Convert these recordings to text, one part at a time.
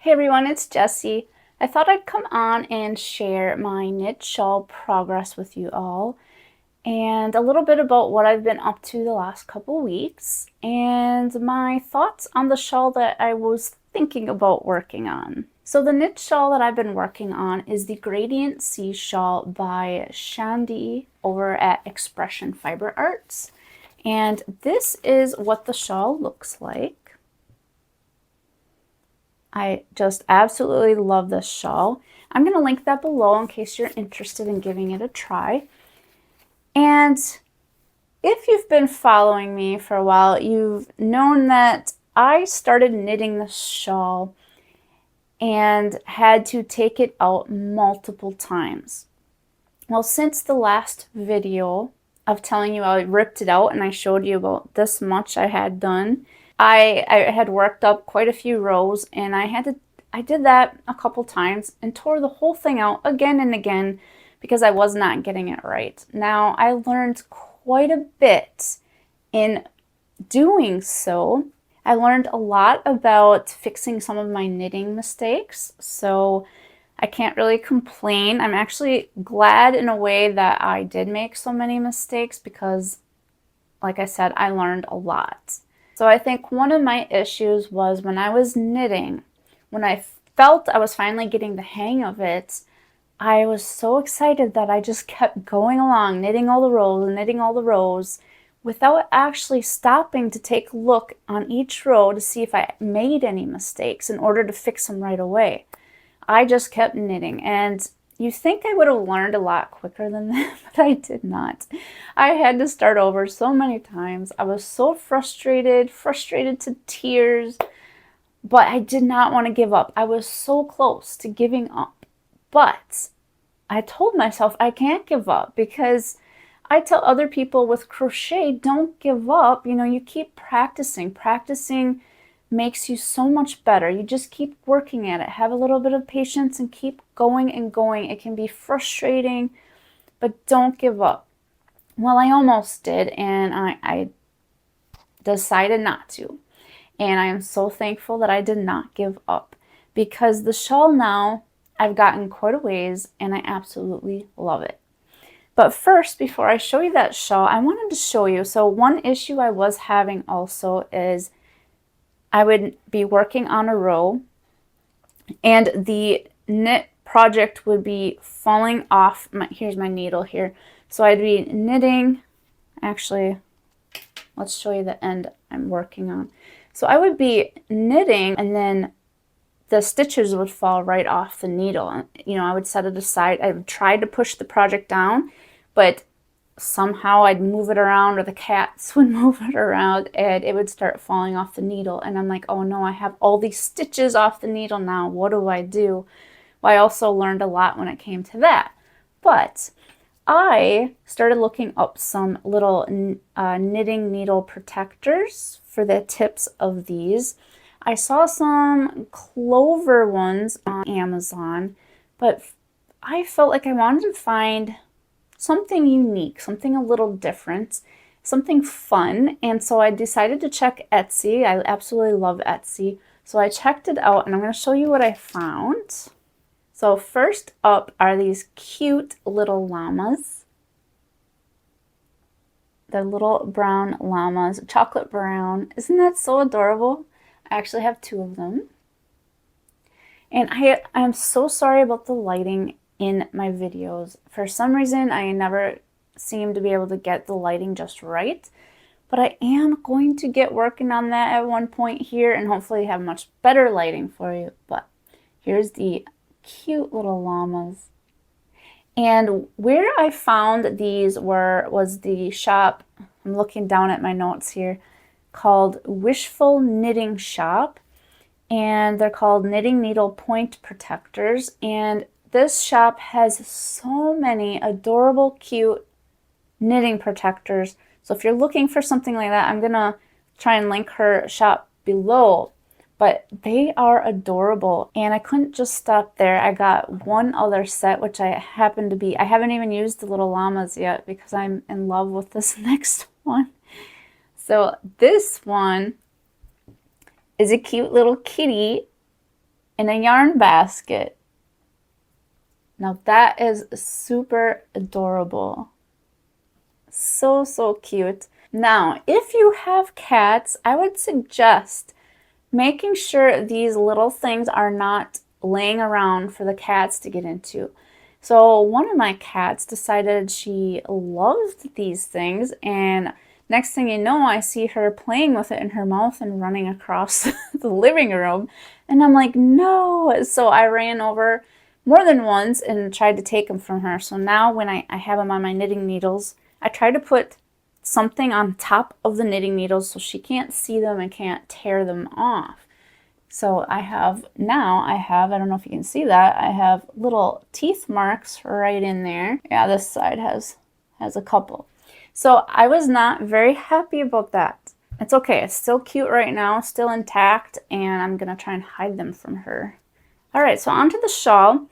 Hey everyone, it's Jessie. I thought I'd come on and share my knit shawl progress with you all and a little bit about what I've been up to the last couple weeks and my thoughts on the shawl that I was thinking about working on. So the knit shawl that I've been working on is the Gradient Sea Shawl by Shandy over at Expression Fiber Arts. And this is what the shawl looks like. I just absolutely love this shawl. I'm going to link that below in case you're interested in giving it a try. And if you've been following me for a while, you've known that I started knitting this shawl and had to take it out multiple times. Well, since the last video of telling you I ripped it out and I showed you about this much I had done, I had worked up quite a few rows and I did that a couple times and tore the whole thing out again and again because I was not getting it right. Now, I learned quite a bit in doing so. I learned a lot about fixing some of my knitting mistakes, so I can't really complain. I'm actually glad in a way that I did make so many mistakes because, like I said, I learned a lot. So I think one of my issues was when I was knitting, when I felt I was finally getting the hang of it, I was so excited that I just kept going along, knitting all the rows and knitting all the rows without actually stopping to take a look on each row to see if I made any mistakes in order to fix them right away. I just kept knitting, and you think I would have learned a lot quicker than that, but I did not. I had to start over so many times. I was so frustrated to tears, but I did not want to give up. I was so close to giving up, but I told myself I can't give up because I tell other people with crochet, don't give up. You know, you keep practicing. Practicing makes you so much better. You just keep working at it. Have a little bit of patience and keep going and going. It can be frustrating, but don't give up. Well, I almost did, and I decided not to. And I am so thankful that I did not give up because the shawl now, I've gotten quite a ways and I absolutely love it. But first, before I show you that shawl, I wanted to show you. So one issue I was having also is I would be working on a row and the knit project would be falling off. Here's my needle here. So I'd be knitting, actually, let's show you the end I'm working on. So I would be knitting and then the stitches would fall right off the needle. You know, I would set it aside. I would try to push the project down, but somehow I'd move it around or the cats would move it around and it would start falling off the needle. And I'm like, oh no, I have all these stitches off the needle now. What do I do? Well, I also learned a lot when it came to that. But I started looking up some little knitting needle protectors for the tips of these. I saw some clover ones on Amazon, but I felt like I wanted to find something unique, something a little different, something fun. And so I decided to check Etsy. I absolutely love Etsy. So I checked it out and I'm going to show you what I found. So first up are these cute little llamas. They're little brown llamas, chocolate brown. Isn't that so adorable? I actually have two of them. And I'm so sorry about the lighting in my videos. For some reason, I never seem to be able to get the lighting just right. But I am going to get working on that at one point here and hopefully have much better lighting for you. But here's the cute little llamas. And where I found these was the shop, I'm looking down at my notes here, called WishfulKnittingShop. And they're called Knitting Needle Point Protectors. And this shop has so many adorable, cute knitting protectors. So if you're looking for something like that, I'm going to try and link her shop below. But they are adorable. And I couldn't just stop there. I got one other set, which I haven't even used the little llamas yet because I'm in love with this next one. So this one is a cute little kitty in a yarn basket. Now that is super adorable. So, so cute. Now, if you have cats, I would suggest making sure these little things are not laying around for the cats to get into. So one of my cats decided she loved these things, and next thing you know, I see her playing with it in her mouth and running across the living room. And I'm like, no. So I ran over more than once and tried to take them from her. So now when I have them on my knitting needles, I try to put something on top of the knitting needles so she can't see them and can't tear them off. So I don't know if you can see that, I have little teeth marks right in there. Yeah, this side has a couple. So I was not very happy about that. It's okay, it's still cute right now, still intact, and I'm gonna try and hide them from her. All right, so onto the shawl.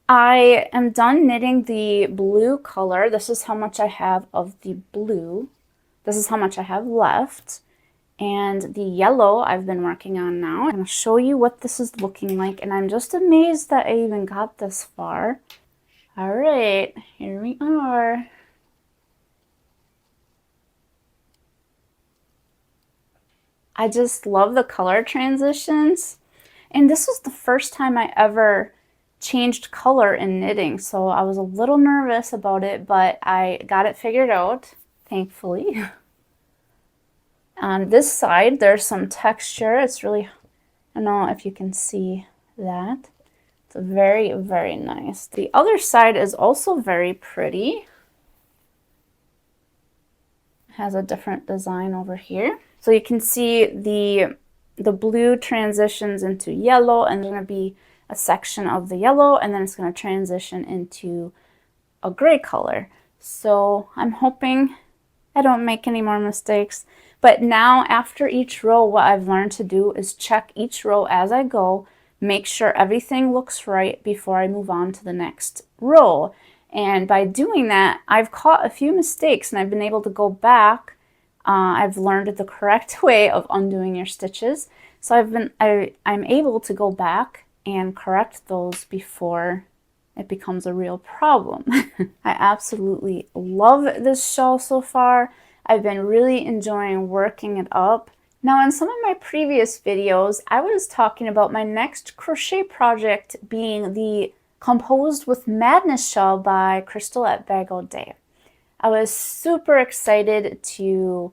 I am done knitting the blue color. This is how much I have of the blue. This is how much I have left. And the yellow I've been working on now. I'm going to show you what this is looking like. And I'm just amazed that I even got this far. All right, here we are. I just love the color transitions. And this was the first time I ever changed color in knitting, so I was a little nervous about it, but I got it figured out, thankfully. On this side, there's some texture. It's really, I don't know if you can see that. It's very, very nice. The other side is also very pretty. It has a different design over here. So you can see the blue transitions into yellow, and there's going to be a section of the yellow, and then it's going to transition into a gray color. So I'm hoping I don't make any more mistakes. But now after each row, what I've learned to do is check each row as I go, make sure everything looks right before I move on to the next row. And by doing that, I've caught a few mistakes and I've been able to go back. I've learned the correct way of undoing your stitches. So I'm able to go back and correct those before it becomes a real problem. I absolutely love this shawl so far. I've been really enjoying working it up. Now in some of my previous videos, I was talking about my next crochet project being the Composed with Madness shawl by Crystal at Bag O' Day. I was super excited to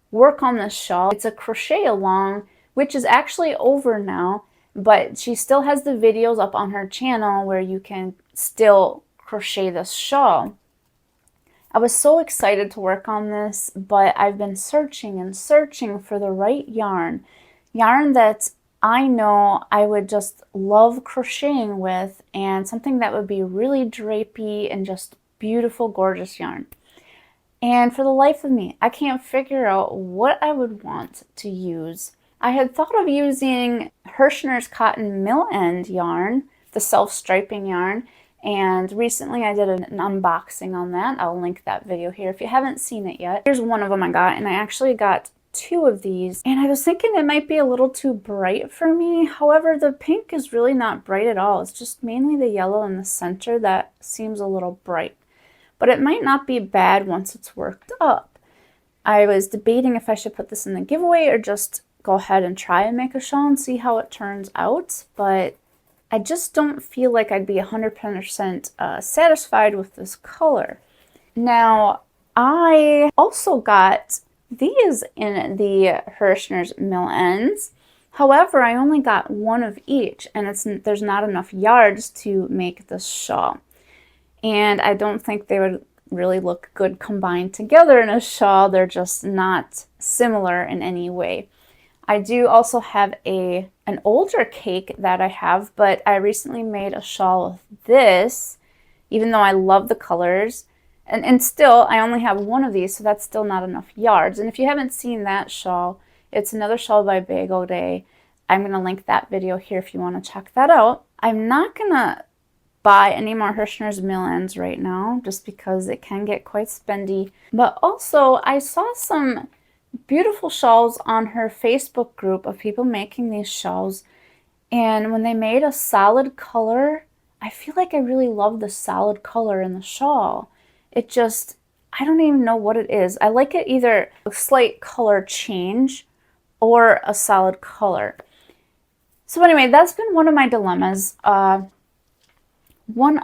work on this shawl. It's a crochet along, which is actually over now, but she still has the videos up on her channel where you can still crochet this shawl. I was so excited to work on this, but I've been searching and searching for the right yarn that I know I would just love crocheting with, and something that would be really drapey and just beautiful, gorgeous yarn. And for the life of me, I can't figure out what I would want to use. I had thought of using Hirschner's Cotton Mill End yarn, the self-striping yarn, and recently I did an unboxing on that. I'll link that video here if you haven't seen it yet. Here's one of them I got, and I actually got 2 of these, and I was thinking it might be a little too bright for me. However, the pink is really not bright at all. It's just mainly the yellow in the center that seems a little bright. But it might not be bad once it's worked up. I was debating if I should put this in the giveaway or just go ahead and try and make a shawl and see how it turns out, but I just don't feel like I'd be 100% satisfied with this color. Now, I also got these in the Hirschner's Mill Ends. However, I only got 1 of each, and there's not enough yards to make this shawl. And I don't think they would really look good combined together in a shawl. They're just not similar in any way. I do also have an older cake that I have, but I recently made a shawl with this, even though I love the colors. And still, I only have 1 of these, so that's still not enough yards. And if you haven't seen that shawl, it's another shawl by Bag O' Day. I'm going to link that video here if you want to check that out. I'm not going to buy any more Hirschner's Mill Ends right now, just because it can get quite spendy. But also, I saw some beautiful shawls on her Facebook group of people making these shawls, And when they made a solid color, I feel like I really love the solid color in the shawl. It just, I don't even know what it is. I like it either a slight color change or a solid color. So anyway, that's been one of my dilemmas. One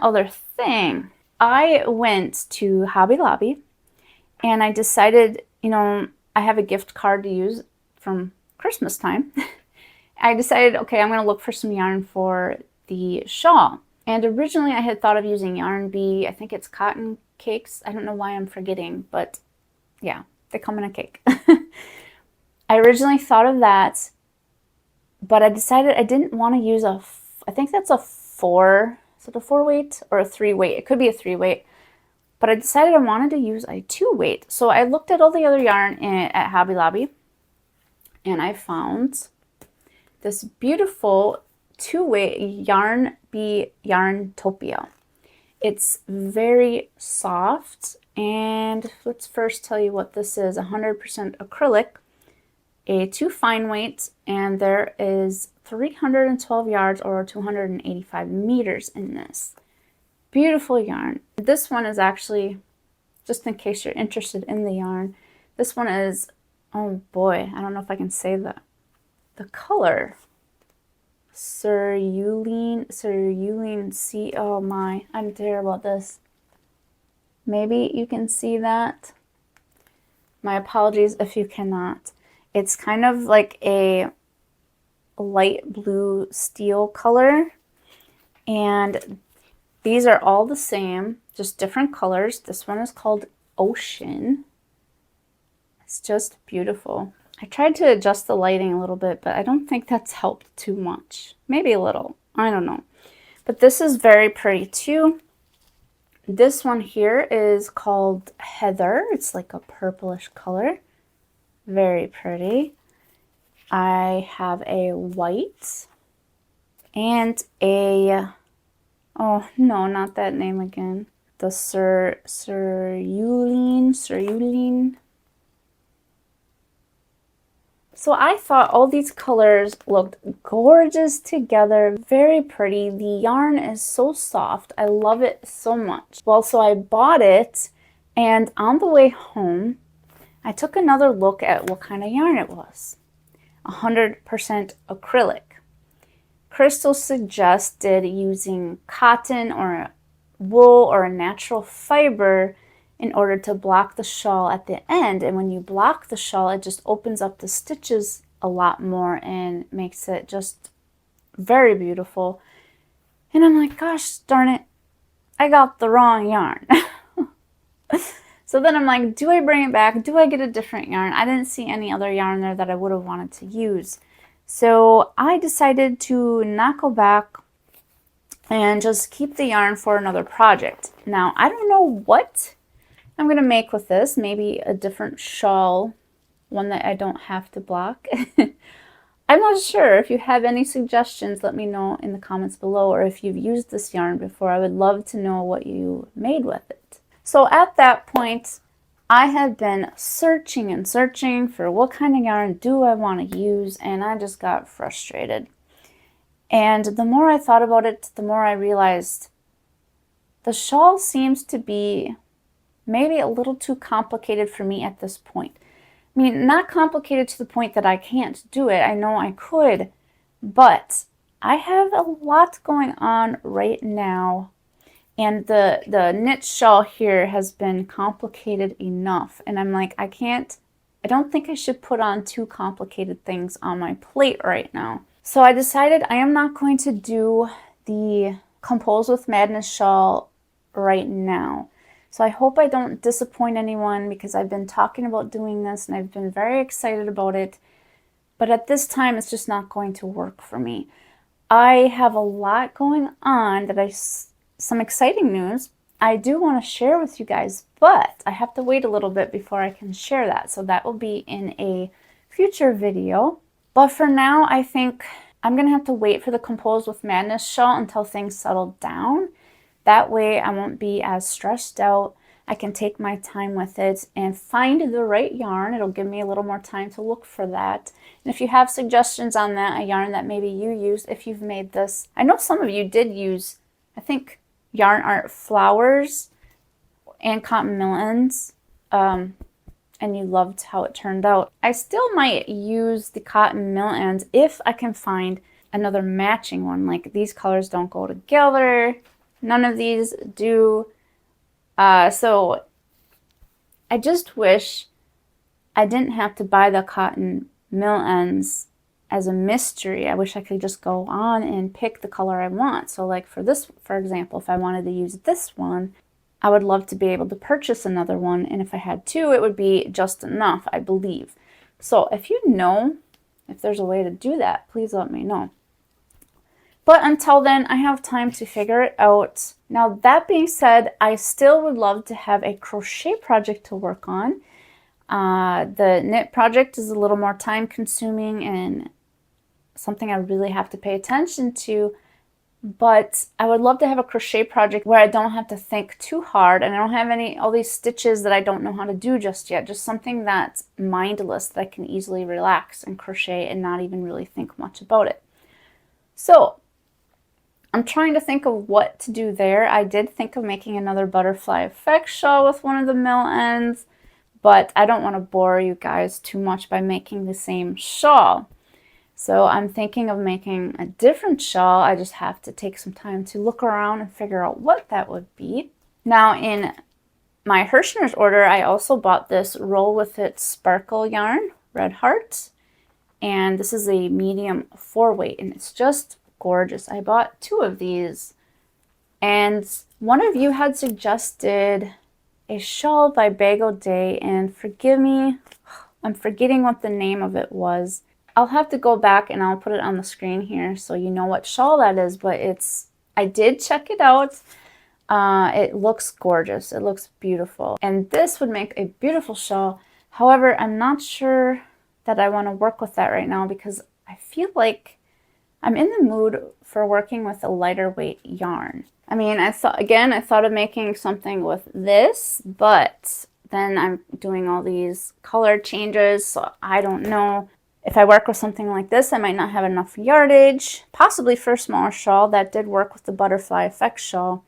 other thing, I went to Hobby Lobby and I decided, you know, I have a gift card to use from Christmas time. I decided, okay, I'm going to look for some yarn for the shawl. And originally I had thought of using Yarn Bee. I think it's cotton cakes. I don't know why I'm forgetting, but yeah, they come in a cake. I originally thought of that, but I decided I didn't want to use I think that's a 4, is it a 4 weight or a 3 weight? It could be a 3 weight, but I decided I wanted to use a 2 weight. So I looked at all the other yarn at Hobby Lobby, and I found this beautiful 2 weight Yarn Bee Yarntopia. It's very soft, and let's first tell you what this is. 100% acrylic, a 2 fine weight, and there is 312 yards or 285 meters in this. Beautiful yarn. This one is actually, just in case you're interested in the yarn, this one is, oh boy, I don't know if I can say the color. Cerulean sea. Oh my, I'm terrible at this. Maybe you can see that. My apologies if you cannot. It's kind of like a light blue steel color, and these are all the same, just different colors. This one is called Ocean. It's just beautiful. I tried to adjust the lighting a little bit, but I don't think that's helped too much. Maybe a little, I don't know. But this is very pretty too. This one here is called Heather. It's like a purplish color. Very pretty. I have a white and a, oh no, not that name again. The cerulean. So I thought all these colors looked gorgeous together, very pretty. The yarn is so soft. I love it so much. Well, so I bought it, and on the way home, I took another look at what kind of yarn it was. 100% acrylic. Crystal suggested using cotton or wool or a natural fiber in order to block the shawl at the end. And when you block the shawl, it just opens up the stitches a lot more and makes it just very beautiful. And I'm like, gosh darn it, I got the wrong yarn. So then I'm like, do I bring it back? Do I get a different yarn? I didn't see any other yarn there that I would have wanted to use. So I decided to not go back and just keep the yarn for another project. Now, I don't know what I'm going to make with this. Maybe a different shawl, one that I don't have to block. I'm not sure. If you have any suggestions, let me know in the comments below, or if you've used this yarn before, I would love to know what you made with it. So at that point, I had been searching and searching for what kind of yarn do I want to use, and I just got frustrated. And the more I thought about it, the more I realized the shawl seems to be maybe a little too complicated for me at this point. I mean, not complicated to the point that I can't do it. I know I could, but I have a lot going on right now. And the knit shawl here has been complicated enough. And I'm like, I don't think I should put on too complicated things on my plate right now. So I decided I am not going to do the Compose with Madness shawl right now. So I hope I don't disappoint anyone, because I've been talking about doing this and I've been very excited about it. But at this time, it's just not going to work for me. I have a lot going on some exciting news I do want to share with you guys, but I have to wait a little bit before I can share that. So that will be in a future video. But for now, I think I'm going to have to wait for the Compose with Madness shawl until things settle down. That way I won't be as stressed out. I can take my time with it and find the right yarn. It'll give me a little more time to look for that. And if you have suggestions on that, a yarn that maybe you used if you've made this. I know some of you did use, I think, Yarn Art Flowers and cotton mill ends, and you loved how it turned out. I still might use the cotton mill ends if I can find another matching one. Like, these colors don't go together. None of these do. So I just wish I didn't have to buy the cotton mill ends as a mystery. I wish I could just go on and pick the color I want. So like for this, for example, if I wanted to use this one, I would love to be able to purchase another one. And if I had two, it would be just enough, I believe. So if you know, if there's a way to do that, please let me know. But until then, I have time to figure it out. Now, that being said, I still would love to have a crochet project to work on. The knit project is a little more time consuming and something I really have to pay attention to. But I would love to have a crochet project where I don't have to think too hard and I don't have all these stitches that I don't know how to do just yet. Just something that's mindless that I can easily relax and crochet and not even really think much about it. So I'm trying to think of what to do there. I did think of making another butterfly effect shawl with one of the mill ends, but I don't want to bore you guys too much by making the same shawl. So I'm thinking of making a different shawl. I just have to take some time to look around and figure out what that would be. Now, in my Hirschner's order, I also bought this Roll With It sparkle yarn, Red Heart. And this is a medium 4-weight, and it's just gorgeous. I bought 2 of these. And one of you had suggested a shawl by Bagel Day, and forgive me, I'm forgetting what the name of it was. I'll have to go back and I'll put it on the screen here so you know what shawl that is, but I did check it out. It looks gorgeous. It looks beautiful. And this would make a beautiful shawl. However, I'm not sure that I want to work with that right now because I feel like I'm in the mood for working with a lighter weight yarn. I mean, I thought of making something with this, but then I'm doing all these color changes, so I don't know. If I work with something like this, I might not have enough yardage, possibly for a smaller shawl. That did work with the butterfly effect shawl.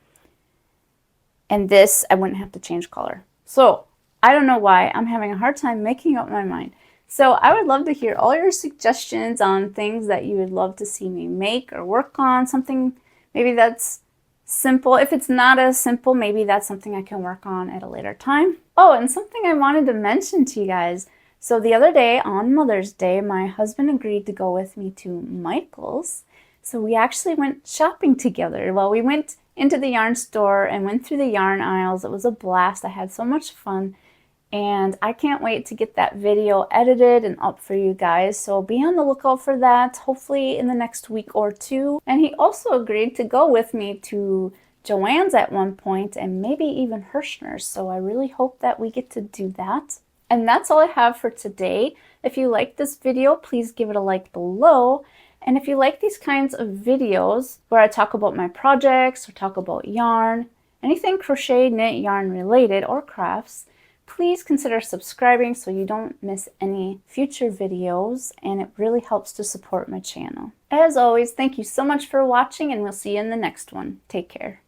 And this, I wouldn't have to change color. So I don't know why. I'm having a hard time making up my mind. So I would love to hear all your suggestions on things that you would love to see me make or work on. Something maybe that's simple. If it's not as simple, maybe that's something I can work on at a later time. Oh, and something I wanted to mention to you guys. So the other day on Mother's Day, my husband agreed to go with me to Michael's. So we actually went shopping together. Well, we went into the yarn store and went through the yarn aisles. It was a blast. I had so much fun. And I can't wait to get that video edited and up for you guys. So be on the lookout for that, hopefully in the next week or 2. And he also agreed to go with me to Joann's at one point and maybe even Hirschner's. So I really hope that we get to do that. And that's all I have for today. If you like this video, please give it a like below. And if you like these kinds of videos where I talk about my projects or talk about yarn, anything crochet, knit, yarn related, or crafts, please consider subscribing so you don't miss any future videos, and it really helps to support my channel. As always, thank you so much for watching, and we'll see you in the next one. Take care.